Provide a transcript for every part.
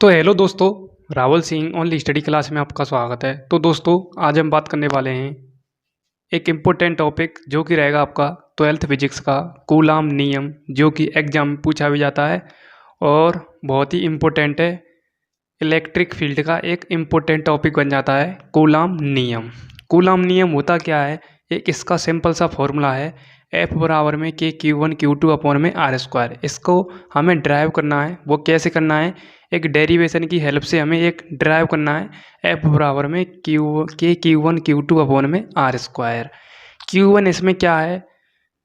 तो हेलो दोस्तों, Rawal Singh only study class में आपका स्वागत है। तो दोस्तों, आज हम बात करने वाले हैं एक इम्पोर्टेंट टॉपिक जो कि रहेगा आपका 12th फिजिक्स का कूलाम नियम, जो कि एग्जाम में पूछा भी जाता है और बहुत ही इम्पोर्टेंट है। इलेक्ट्रिक फील्ड का एक इम्पोर्टेंट टॉपिक बन जाता है कूलाम नियम। कूलाम नियम होता क्या है? एक इसका सिंपल सा फॉर्मूला है, एफ बराबर में के Q1 Q2 अपॉन में आर स्क्वायर। इसको हमें ड्राइव करना है। वो कैसे करना है? एक डेरिवेशन की हेल्प से हमें एक ड्राइव करना है। एफ बराबर में के Q1 Q2 अपॉन में आर स्क्वायर। Q1 इसमें क्या है?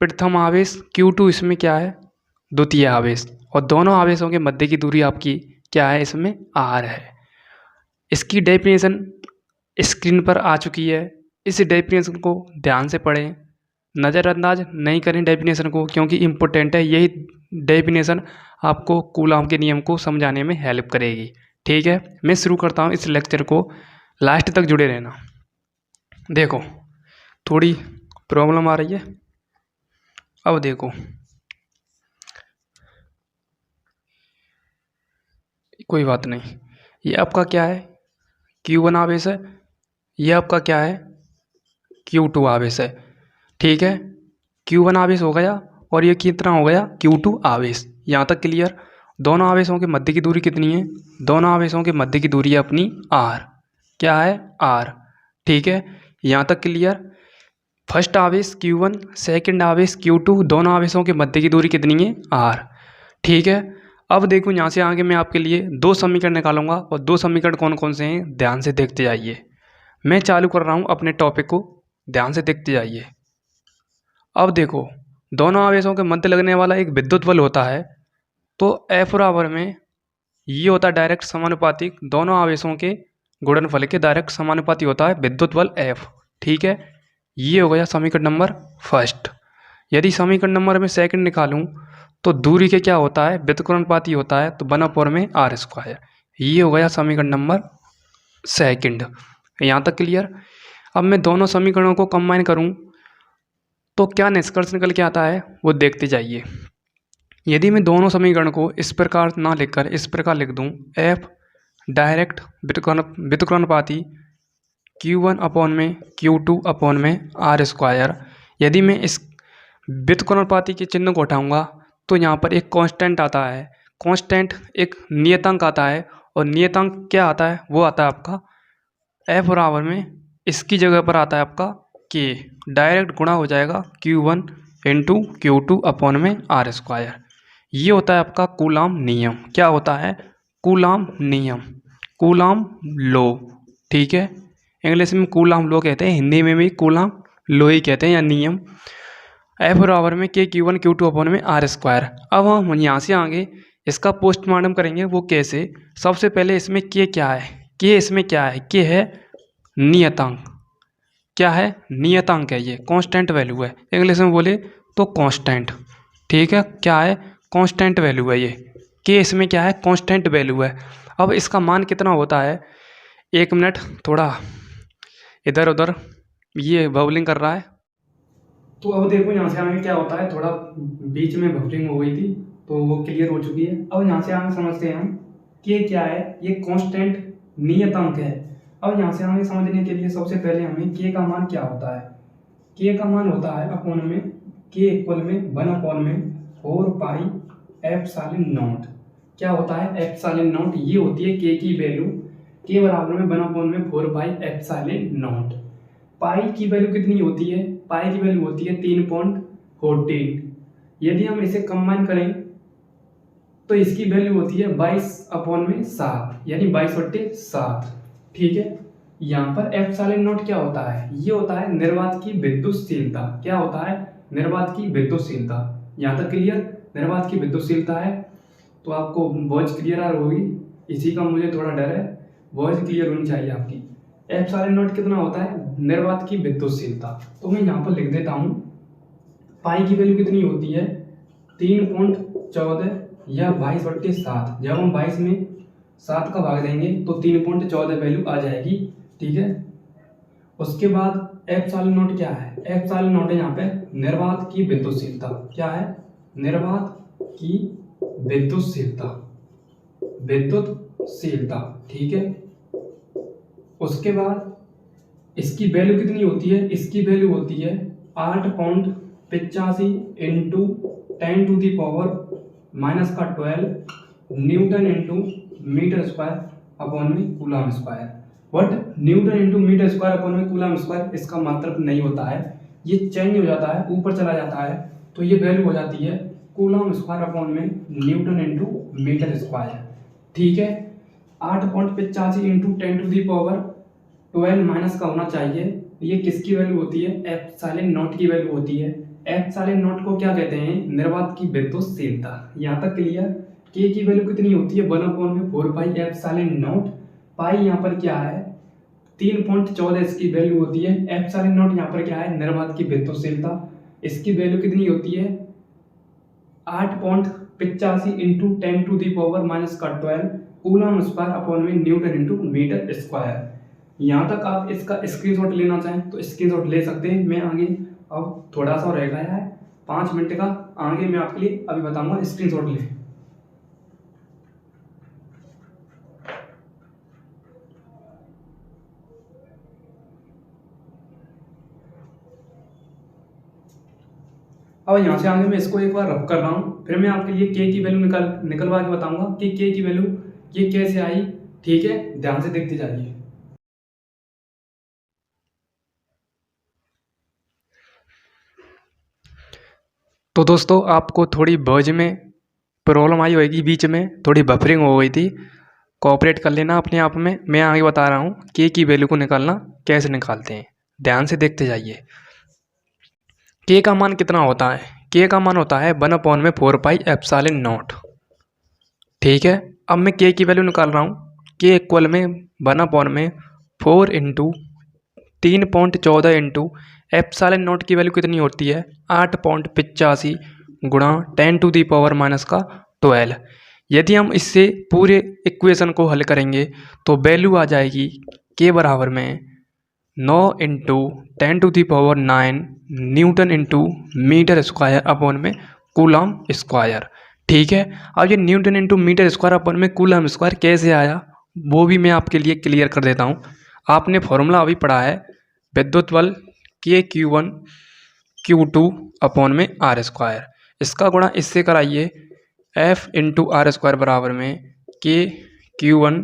प्रथम आवेश। Q2 इसमें क्या है? द्वितीय आवेश। और दोनों आवेशों के मध्य की दूरी आपकी क्या है? इसमें आर है। इसकी डेफिनेशन स्क्रीन पर आ चुकी है। इस डेफिनेशन को ध्यान से पढ़ें, नज़रअंदाज नहीं करें डेफिनेशन को, क्योंकि इम्पोर्टेंट है। यही डेफिनेशन आपको कूलाम के नियम को समझाने में हेल्प करेगी। ठीक है, मैं शुरू करता हूँ इस लेक्चर को, लास्ट तक जुड़े रहना। देखो, थोड़ी प्रॉब्लम आ रही है। अब देखो, कोई बात नहीं। ये आपका क्या है? Q1 आवेश है। ये आपका क्या है? Q2 आवेश है। ठीक है, Q1 आवेश हो गया और ये कितना हो गया? Q2 आवेश। यहाँ तक क्लियर? दोनों आवेशों के मध्य की दूरी कितनी है? दोनों आवेशों के मध्य की दूरी है अपनी R। क्या है? R। ठीक है, यहाँ तक क्लियर? फर्स्ट आवेश Q1, सेकंड आवेश Q2, दोनों आवेशों के मध्य की दूरी कितनी है? R। ठीक है, अब देखो यहाँ से आगे मैं आपके लिए दो समीकरण निकालूंगा और दो समीकरण कौन कौन से हैं ध्यान से देखते जाइए। मैं चालू कर रहा हूँ अपने टॉपिक को, ध्यान से देखते जाइए। अब देखो, दोनों आवेशों के मध्य लगने वाला एक विद्युत बल होता है। तो F बराबर में ये होता है डायरेक्ट समानुपातिक, दोनों आवेशों के गुणनफल के डायरेक्ट समानुपाती होता है विद्युत बल F। ठीक है, ये हो गया समीकरण नंबर फर्स्ट। यदि समीकरण नंबर में सेकंड निकालूं तो दूरी के क्या होता है? व्युत्क्रमानुपाती होता है, तो 1/4 में आर स्क्वायर। ये हो गया समीकरण नंबर सेकंड। यहाँ तक क्लियर? अब मैं दोनों समीकरणों को कंबाइन करूँ तो क्या निष्कर्ष निकल के आता है वो देखते जाइए। यदि मैं दोनों समीकरण को इस प्रकार ना लिखकर इस प्रकार लिख दूं, एफ डायरेक्ट व्युत्क्रमानुपाती Q1 अपॉन में Q2 अपॉन में आर स्क्वायर। यदि मैं इस व्युत्क्रमानुपाती के चिन्ह को हटाऊंगा तो यहाँ पर एक कांस्टेंट आता है। कांस्टेंट एक नियतांक आता है, और नियतांक क्या आता है? वो आता है आपका एफ बराबर में, इसकी जगह पर आता है आपका के। डायरेक्ट गुणा हो जाएगा Q1 इंटू Q2 अपॉन में आर स्क्वायर। ये होता है आपका कूलाम नियम। क्या होता है? कूलाम नियम, कूलाम लॉ। ठीक है, इंग्लिश में कूलाम लॉ कहते हैं, हिंदी में भी कूलाम लॉ ही कहते हैं या नियम। एफ बराबर में के Q1 Q2 अपॉन में आर स्क्वायर। अब हम यहाँ से आगे इसका पोस्टमार्टम करेंगे। वो कैसे? सबसे पहले इसमें के क्या है? के इसमें क्या है? के है नियतांक। क्या है? नियतांक है, ये कांस्टेंट वैल्यू है। इंग्लिश में बोले तो कांस्टेंट। ठीक है, क्या है? कांस्टेंट वैल्यू है ये। के इसमें क्या है? कांस्टेंट वैल्यू है। अब इसका मान कितना होता है? एक मिनट, थोड़ा इधर उधर ये बबलिंग कर रहा है। तो अब देखो यहाँ से आगे क्या होता है, थोड़ा बीच में बफरिंग हो गई थी तो वो क्लियर हो चुकी है। अब यहाँ से आगे समझते हैं हम के क्या है। ये कांस्टेंट नियतांक है। अब यहाँ से आगे समझने के लिए सबसे पहले हमें के का मान क्या होता है। के का मान होता है अपॉन में के इक्वल में 1 अपॉन में 4 पाई एप्सिलॉन नॉट। क्या होता है? Epsilon not. ये होती है के की वैल्यू। के बराबर में 1 अपॉन में 4 पाई एप्सिलॉन नॉट। पाई की वैल्यू कितनी होती है? पाई की वैल्यू होती है 3.14। यदि हम इसे कंबाइन करें तो इसकी वैल्यू होती है 22 अपॉन में 7, यानी 22/7। ठीक है, यहाँ पर एप्सिलॉन नॉट क्या होता है? ये होता है निर्वात की विद्युतशीलता। क्या होता है? निर्वात की विद्युतशीलता। यहाँ तक क्लियर? निर्वात की विद्युतशीलता है। तो आपको वॉइस क्लियर होगी, इसी का मुझे थोड़ा डर है। वॉइस क्लियर होनी चाहिए आपकी। एप्सिलॉन नॉट कितना होता है? निर्वात की विद्युतशीलता। तो मैं यहाँ पर लिख देता हूँ, पाई की वैल्यू कितनी होती है? 3.14 या 22/7। जब हम 22 में 7 का भाग देंगे तो 3.14 वैल्यू आ जाएगी। ठीक है, उसके बाद एप्सिलॉन नॉट क्या है? एप्सिलॉन नॉट है यहाँ पे निर्वात की विद्युतशीलता। क्या है? निर्वात की विद्युतशीलता, विद्युत विद्युतशीलता। ठीक है, उसके बाद इसकी वैल्यू कितनी होती है, इसकी वैल्यू होती है 8.85 into 10⁻⁻12 newton into metre square upon में coulomb square. But newton into metre square upon में कूलम स्क्वायर इसका मात्रक नहीं होता है, ये चेंज हो जाता है, ऊपर चला जाता है, तो ये वैल्यू हो जाती है कूलम स्क्वायर अपॉन में न्यूटन इंटू मीटर स्क्वायर। ठीक है, 8.85 इंटू 10⁻12 माइनस का होना चाहिए। ये किसकी वैल्यू होती है, एप्सिलॉन नॉट की वैल्यू होती है। एप्सिलॉन नॉट को क्या कहते हैं, निर्वात की विद्युतशीलता। यहाँ तक क्लियर। के की वैल्यू कितनी होती है, 1/4 पाई एप्सिलॉन नॉट। पाई यहाँ पर क्या है, 3.14 इसकी वैल्यू होती है। एप्सिलॉन नॉट यहाँ पर क्या है, निर्वात की विद्युतशीलता। इसकी वैल्यू कितनी होती है, 8.85 इंटू 10⁻⁻12 कूलम स्क्वायर अपॉन में न्यूटन इंटू मीटर स्क्वायर। यहाँ तक आप इसका स्क्रीनशॉट लेना चाहें तो स्क्रीनशॉट ले सकते हैं। मैं आगे अब थोड़ा सा रह गया है 5 मिनट का, आगे मैं आपके लिए अभी बताऊंगा, स्क्रीनशॉट ले। अब यहाँ से आगे मैं इसको एक बार रफ कर रहा हूँ, फिर मैं आपके लिए के की वैल्यू निकलवा के बताऊंगा कि के की वैल्यू ये कैसे आई। ठीक है, ध्यान से देखते जाइए। तो दोस्तों आपको थोड़ी वॉइस में प्रॉब्लम आई होगी, बीच में थोड़ी बफरिंग हो गई थी, कोऑपरेट कर लेना अपने आप में। मैं आगे बता रहा हूँ के की वैल्यू को निकालना कैसे निकालते हैं, ध्यान से देखते जाइए। के का मान कितना होता है, के का मान होता है 1/4 पाई एप्सिलॉन नॉट। ठीक है, अब मैं के की वैल्यू निकाल रहा हूँ। के इक्वल में 1/4 इंटू 3.14 इंटू एप्सिलॉन नॉट की वैल्यू कितनी होती है, 8.85 गुणा 10⁻⁻12। यदि हम इससे पूरे इक्वेशन को हल करेंगे तो वैल्यू आ जाएगी के बराबर में 9 into 10⁻9 newton into metre square upon में कूलम स्क्वायर। ठीक है, अब ये newton into metre square upon में कूलम स्क्वायर कैसे आया वो भी मैं आपके लिए क्लियर कर देता हूँ। आपने फॉर्मूला अभी पढ़ा है, विद्युत बल के Q1 Q2 अपॉन में आर स्क्वायर। इसका गुणा इससे कराइए, F इंटू आर स्क्वायर बराबर में के Q1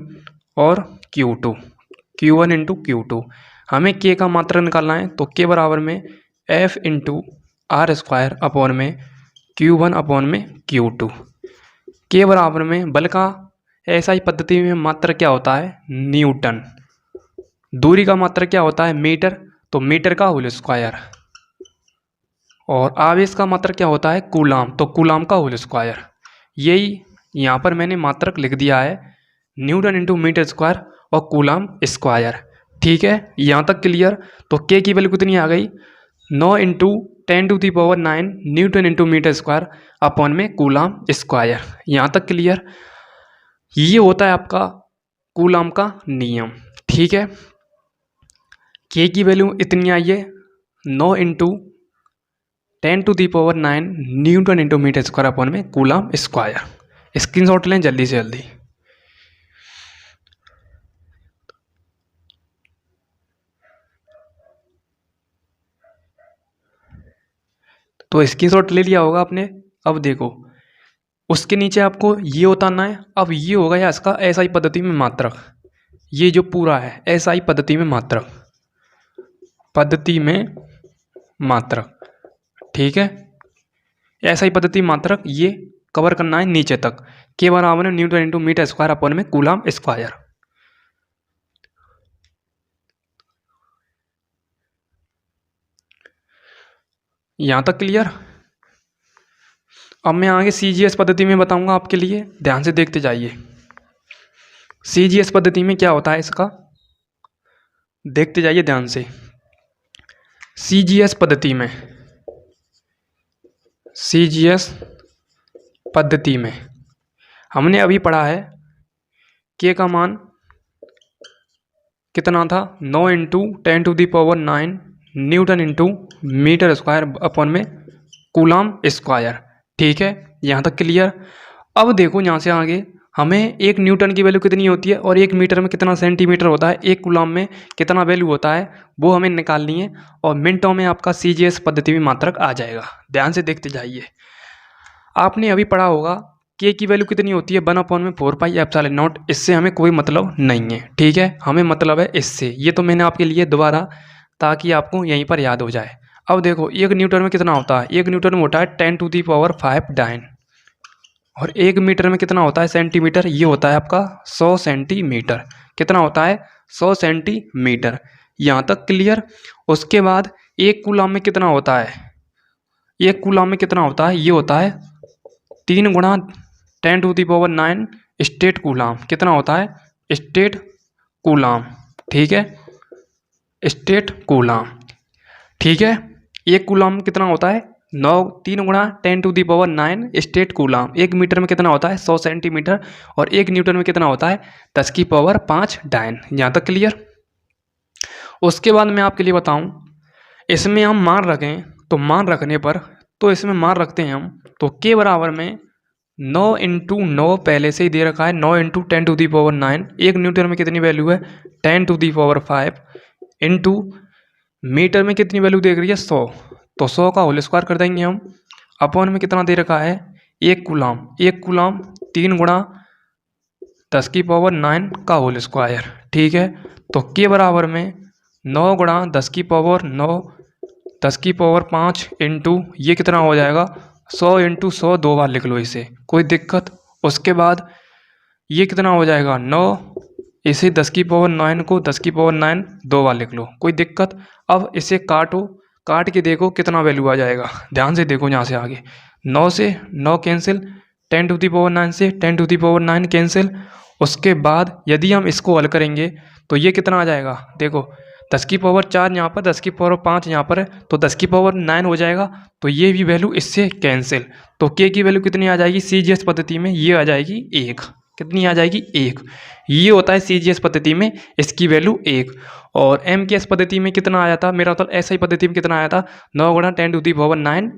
और Q1 इंटू Q2। हमें के का मात्रक निकालना है तो के बराबर में F into R square upon में Q1 अपॉन में Q2। के बराबर में बल का एसआई पद्धति में मात्रक क्या होता है, न्यूटन। दूरी का मात्रक क्या होता है, मीटर, तो मीटर का होल स्क्वायर। और आवेश का मात्रक क्या होता है, कूलाम, तो कूलाम का होल स्क्वायर। यही यहाँ पर मैंने मात्रक लिख दिया है, न्यूटन इंटू मीटर स्क्वायर और कूलाम स्क्वायर। ठीक है, यहाँ तक क्लियर। तो के की वैल्यू कितनी आ गई, 9 into 10⁻9 newton into metre square upon में कूलाम स्क्वायर। यहाँ तक क्लियर। ये होता है आपका कूलाम का नियम। ठीक है, के की वैल्यू इतनी आई है 9 into 10⁻9 newton into metre square upon में कूलम स्क्वायर। स्क्रीनशॉट लें जल्दी से जल्दी। तो स्क्रीनशॉट ले लिया होगा आपने। अब देखो उसके नीचे आपको ये उतारना है। अब ये हो गया इसका एसआई पद्धति में मात्रक, ये जो पूरा है एसआई पद्धति में मात्रक, ठीक है, एसआई पद्धति मात्रक ये कवर करना है नीचे तक। के बराबर है newton into metre square upon में कूलम स्क्वायर। यहाँ तक क्लियर। अब मैं आगे सीजीएस पद्धति में बताऊंगा आपके लिए, ध्यान से देखते जाइए। सीजीएस पद्धति में क्या होता है इसका, देखते जाइए ध्यान से। सीजीएस पद्धति में हमने अभी पढ़ा है के का मान कितना था, 9 into 10⁻9 newton into metre square upon में कूलम स्क्वायर। ठीक है, यहाँ तक क्लियर। अब देखो यहाँ से आगे हमें 1 न्यूटन की वैल्यू कितनी होती है और 1 मीटर में कितना सेंटीमीटर होता है, 1 कूलम में कितना वैल्यू होता है, वो हमें निकालनी है। और मिनटों में आपका CGS पद्धति में मात्रक आ जाएगा। ध्यान से देखते जाइए। आपने अभी पढ़ा होगा के की वैल्यू कितनी होती है, 1/4πε0। इससे हमें कोई मतलब नहीं है, ठीक है, हमें मतलब है इससे। ये तो मैंने आपके लिए दोबारा ताकि आपको यहीं पर याद हो जाए। अब देखो 1 न्यूटन में कितना होता है, 1 न्यूटन में होता है 10⁵ डाइन। और 1 मीटर में कितना होता है सेंटीमीटर, ये होता है आपका 100 सेंटीमीटर। कितना होता है, 100 सेंटीमीटर। यहाँ तक क्लियर। उसके बाद 1 कूलम में कितना होता है, 1 कूलम में कितना होता है, ये होता है 3 गुणा 10⁹ स्टेट कूलम। कितना होता है, स्टेट कूलम, ठीक है, स्टेट कूलम, ठीक है। 1 कूलम कितना होता है, 3 गुणा 10⁹ स्टेट कूलम। 1 मीटर में कितना होता है 100 सेंटीमीटर। और 1 न्यूटन में कितना होता है 10⁵ डाइन। यहाँ तक क्लियर। उसके बाद मैं आपके लिए बताऊं, इसमें हम मान रखें तो मान रखने पर तो इसमें मान रखते हैं हम तो के बराबर में 9 × 9 पहले से ही दे रखा है, 9 × 10⁹। 1 न्यूटन में कितनी वैल्यू है 10⁵ इंटू मीटर में कितनी वैल्यू देख रही है 100। तो 100 का होल स्क्वायर कर देंगे हम। अपॉन में कितना दे रखा है 1 कूलम। 1 कूलम 3 गुणा 10⁹ का होल स्क्वायर, ठीक है। तो के बराबर में 9 गुणा 10⁹ 10⁵ इंटू ये कितना हो जाएगा 100 × 100, 2 बार लिख लो इसे, कोई दिक्कत। उसके बाद ये कितना हो जाएगा 9, इसे 10⁹ को 10⁹ 2 बार लिख लो, कोई दिक्कत। अब इसे काटो, काट के देखो कितना वैल्यू आ जाएगा। ध्यान से देखो यहाँ से आगे, 9 से 9 कैंसिल, 10⁹ से 10⁹ कैंसिल। उसके बाद यदि हम इसको हल करेंगे तो ये कितना आ जाएगा, देखो 10⁴ यहाँ पर, 10⁵ यहाँ पर है, तो 10⁹ हो जाएगा। तो ये भी वैल्यू इससे कैंसिल। तो के की वैल्यू कितनी आ जाएगी CGS पद्धति में, ये आ जाएगी 1। कितनी आ जाएगी 1। ये होता है CGS पद्धति में इसकी वैल्यू 1। और MKS पद्धति में कितना आया था, मेरा मतलब SI पद्धति में कितना आया था 9 गुणा 10⁹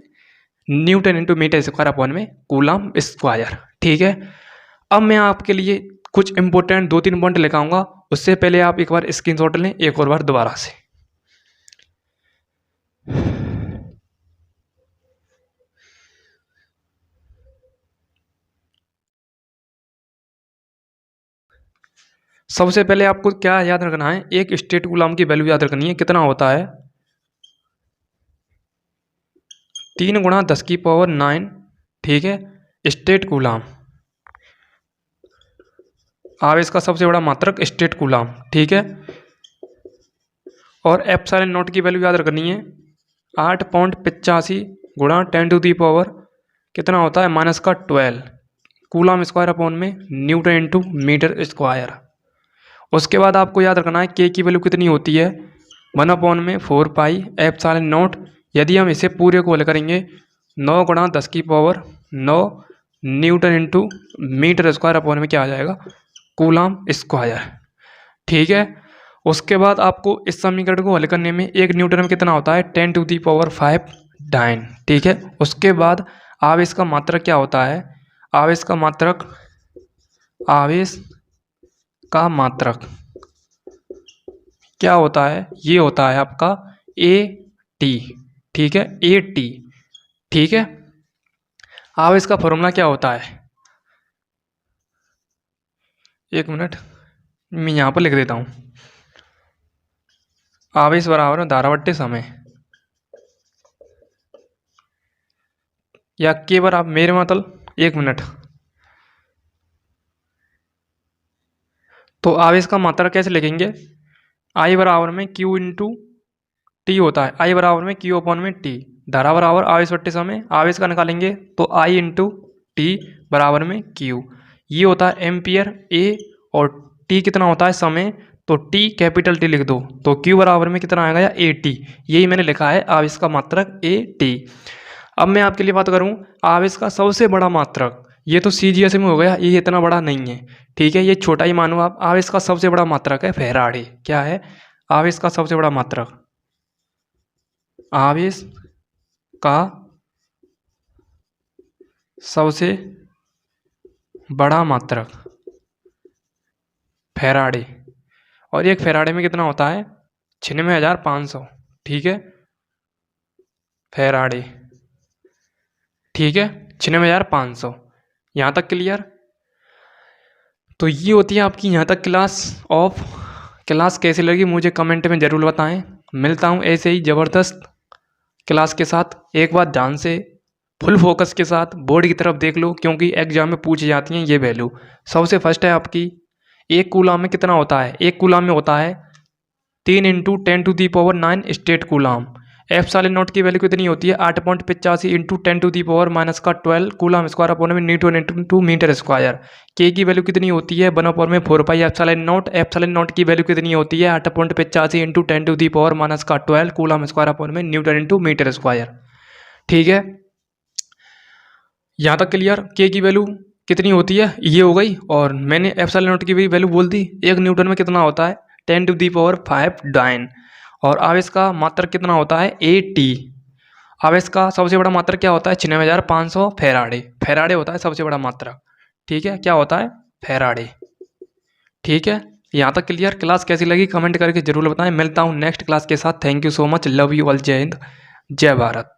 newton into metre square upon में कूलम स्क्वायर, ठीक है। अब मैं आपके लिए कुछ इंपॉर्टेंट 2-3 पॉइंट लिखाऊंगा, उससे पहले आप एक बार स्क्रीनशॉट लें एक और बार दोबारा से। सबसे पहले आपको क्या याद रखना है, एक स्टेट कूलम की वैल्यू याद रखनी है। कितना होता है 3 गुणा 10⁹, ठीक है, स्टेट कूलम। आवेश का सबसे बड़ा मात्रक स्टेट कूलम, ठीक है। और ε0 की वैल्यू याद रखनी है 8.85 गुणा 10⁻, कितना होता है -12 कूलम स्क्वायर अपॉन में न्यूटन इंटू मीटर स्क्वायर। उसके बाद आपको याद रखना है के की वैल्यू कितनी होती है 1/4πε0। यदि हम इसे पूरे को हल करेंगे 9 गुणा 10⁹ newton into metre square upon में क्या आ जाएगा कूलम स्क्वायर, ठीक है। उसके बाद आपको इस समीकरण को हल करने में 1 न्यूटन में कितना होता है 10⁵ डाइन, ठीक है। उसके बाद आवेश का मात्रक क्या होता है, आवेश का मात्रक क्या होता है, ये होता है आपका AT, ठीक है, AT, ठीक है। आवेश का फॉर्मूला क्या होता है, एक मिनट मैं यहाँ पर लिख देता हूँ। आवेश बराबर धारा बट्टे समय, या के बराबर, मेरे मतलब एक मिनट। तो आवेश का मात्रा कैसे लिखेंगे, I बराबर में Q इंटू टी होता है, I बराबर में Q अपॉन में T। धारा बराबर आवेश बट्टे समय, आवेश का निकालेंगे तो I इंटू टी बराबर में Q। ये होता है एम्पियर A, और T कितना होता है समय, तो T कैपिटल T लिख दो तो Q बराबर में कितना आएगा या AT। यही मैंने लिखा है आवेश का मात्रक AT। अब मैं आपके लिए बात करूं आवेश का सबसे बड़ा मात्रक, ये तो CGS में हो गया, ये इतना बड़ा नहीं है, ठीक है, ये छोटा ही मानो आप। आवेश का सबसे बड़ा मात्रक है फैराडे। क्या है आवेश का सबसे बड़ा मात्रक, आवेश का सबसे बड़ा मात्रक फैराडे। और एक फैराडे में कितना होता है? 96,500। ठीक है, फैराडे। ठीक है, 96,500। यहाँ तक क्लियर? तो ये होती है आपकी यहाँ तक क्लास। क्लास कैसी लगी मुझे कमेंट में ज़रूर बताएं। मिलता हूँ ऐसे ही ज़बरदस्त क्लास के साथ। एक बात ध्यान से फुल फोकस के साथ बोर्ड की तरफ देख लो, क्योंकि एग्जाम में पूछी जाती हैं ये वैल्यू। सबसे फर्स्ट है आपकी, एक कूलाम में कितना होता है? एक कूलाम में होता है 3 × 10⁹ स्टेट कूलाम। एप्सिलॉन नॉट की वैल्यू कितनी होती है? 8.85 × 10⁻12 कूलाम स्क्वायर अपॉन में न्यूटन × मीटर स्क्वायर। के की वैल्यू कितनी होती है? 1/4 एप्सिलॉन नॉट। एप्सिलॉन नॉट की वैल्यू कितनी होती है? 8.85 × 10⁻12 कूलाम स्क्वायर अपॉन में न्यूटन × मीटर स्क्वायर। ठीक है, यहाँ तक क्लियर? के की वैल्यू कितनी होती है ये हो गई, और मैंने एप्सिलॉन नॉट की भी वैल्यू बोल दी। एक न्यूटन में कितना होता है? 10⁵ डाइन। और आवेश का मात्रक कितना होता है? 8T। आवेश का सबसे बड़ा मात्रक क्या होता है? 96,500 फैराडे। फैराडे होता है सबसे बड़ा मात्रक। ठीक है, क्या होता है? फैराडे। ठीक है, यहाँ तक क्लियर? क्लास कैसी लगी कमेंट करके जरूर बताएं। मिलता हूँ नेक्स्ट क्लास के साथ। Thank you so much, love you all, जय हिंद, जय भारत।